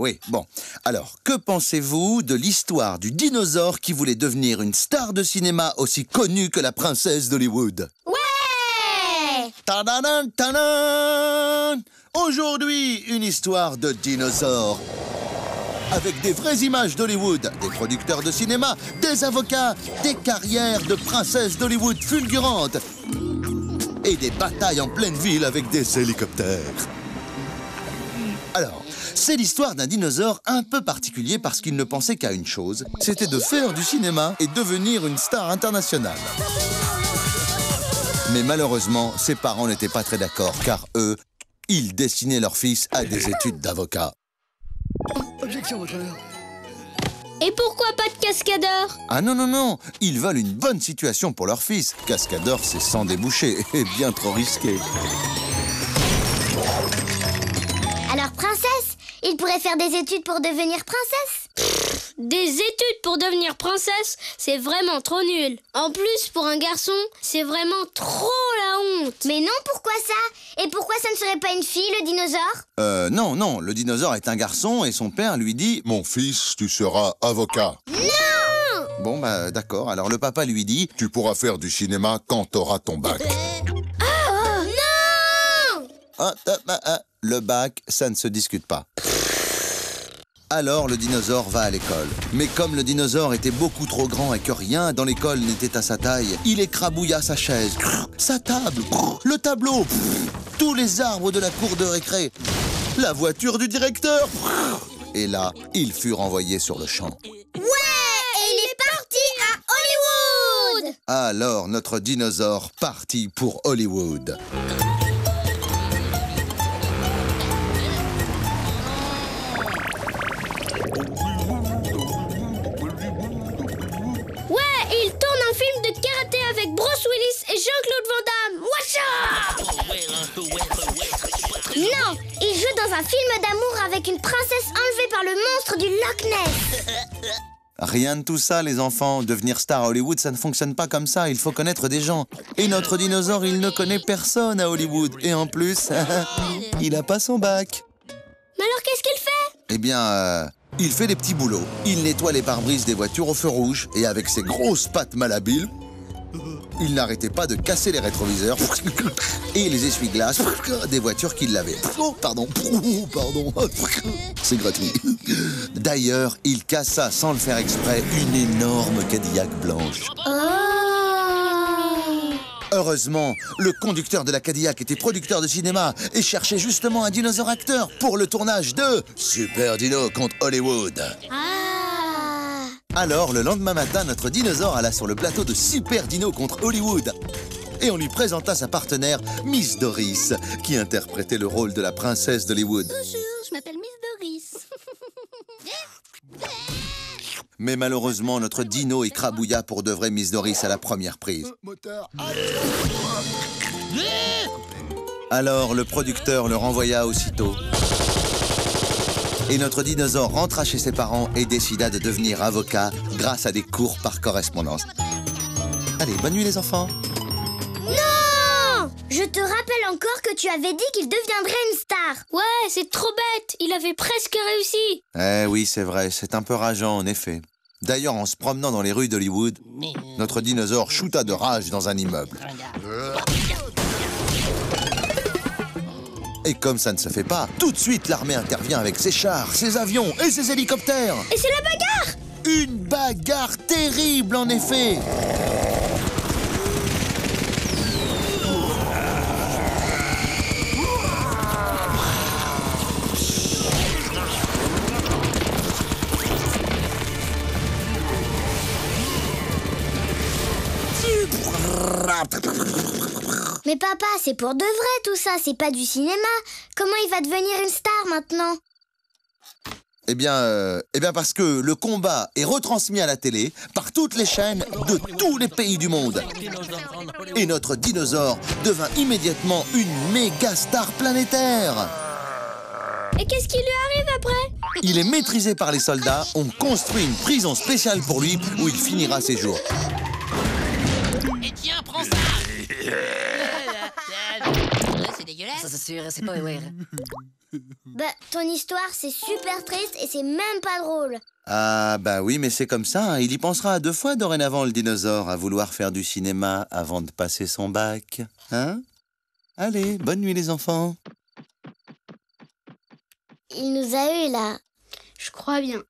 oui, bon. Alors, que pensez-vous de l'histoire du dinosaure qui voulait devenir une star de cinéma aussi connue que la princesse d'Hollywood? Ouais! Tadadun, tadam! Aujourd'hui, une histoire de dinosaure. Avec des vraies images d'Hollywood, des producteurs de cinéma, des avocats, des carrières de princesses d'Hollywood fulgurantes et des batailles en pleine ville avec des hélicoptères. Alors, c'est l'histoire d'un dinosaure un peu particulier parce qu'il ne pensait qu'à une chose, c'était de faire du cinéma et devenir une star internationale. Mais malheureusement, ses parents n'étaient pas très d'accord car eux, ils destinaient leur fils à des études d'avocat. Objection, votre honneur. Et pourquoi pas de cascadeur? Ah non, non, non, ils veulent une bonne situation pour leur fils. Cascadeur, c'est sans débouché et bien trop risqué. Alors, princesse, il pourrait faire des études pour devenir princesse? Des études pour devenir princesse, c'est vraiment trop nul. En plus, pour un garçon, c'est vraiment trop la honte. Mais non, pourquoi ça? Et pourquoi ça ne serait pas une fille, le dinosaure? Non, non, le dinosaure est un garçon et son père lui dit « Mon fils, tu seras avocat. » Non! Bon, bah d'accord, alors le papa lui dit « Tu pourras faire du cinéma quand t'auras ton bac. » Non! Le bac, ça ne se discute pas. Alors le dinosaure va à l'école. Mais comme le dinosaure était beaucoup trop grand et que rien dans l'école n'était à sa taille, il écrabouilla sa chaise, sa table, le tableau, tous les arbres de la cour de récré, la voiture du directeur. Et là, il fut renvoyé sur le champ. Ouais! Et il est parti à Hollywood! Alors notre dinosaure partit pour Hollywood. Il tourne un film de karaté avec Bruce Willis et Jean-Claude Van Damme. Watcha! Non! Il joue dans un film d'amour avec une princesse enlevée par le monstre du Loch Ness. Rien de tout ça, les enfants. Devenir star à Hollywood, ça ne fonctionne pas comme ça. Il faut connaître des gens. Et notre dinosaure, il ne connaît personne à Hollywood. Et en plus, il n'a pas son bac. Mais alors, qu'est-ce qu'il fait? Eh bien, il fait des petits boulots. Il nettoie les pare-brises des voitures au feu rouge. Et avec ses grosses pattes malhabiles, il n'arrêtait pas de casser les rétroviseurs et les essuie-glaces des voitures qu'il lavait. Oh, pardon. C'est gratuit. D'ailleurs, il cassa, sans le faire exprès, une énorme Cadillac blanche. Heureusement, le conducteur de la Cadillac était producteur de cinéma et cherchait justement un dinosaure acteur pour le tournage de Super Dino contre Hollywood. Alors, le lendemain matin, notre dinosaure alla sur le plateau de Super Dino contre Hollywood. Et on lui présenta sa partenaire, Miss Doris, qui interprétait le rôle de la princesse d'Hollywood. Bonjour, je m'appelle Miss Doris. Mais malheureusement, notre dino écrabouilla pour de vrai Miss Doris à la première prise. Alors, le producteur le renvoya aussitôt. Et notre dinosaure rentra chez ses parents et décida de devenir avocat grâce à des cours par correspondance. Allez, bonne nuit les enfants. Non! Je te rappelle encore que tu avais dit qu'il deviendrait une star. Ouais, c'est trop bête. Il avait presque réussi. Eh oui, c'est vrai, c'est un peu rageant en effet. D'ailleurs, en se promenant dans les rues d'Hollywood, notre dinosaure shoota de rage dans un immeuble. Et comme ça ne se fait pas, tout de suite l'armée intervient avec ses chars, ses avions et ses hélicoptères. Et c'est la bagarre! Une bagarre terrible en effet. Mais papa, c'est pour de vrai tout ça, c'est pas du cinéma. Comment il va devenir une star maintenant? Eh bien parce que le combat est retransmis à la télé par toutes les chaînes de tous les pays du monde. Et notre dinosaure devint immédiatement une méga star planétaire. Et qu'est-ce qui lui arrive après? Il est maîtrisé par les soldats, on construit une prison spéciale pour lui où il finira ses jours. Et tiens, prends ça. C'est dégueulasse. Ça c'est sûr, c'est pas... Ouais. Bah, ton histoire, c'est super triste et c'est même pas drôle. Ah, bah oui, mais c'est comme ça. Hein. Il y pensera à 2 fois dorénavant, le dinosaure, à vouloir faire du cinéma avant de passer son bac. Hein? Allez, bonne nuit les enfants. Il nous a eu là. Je crois bien.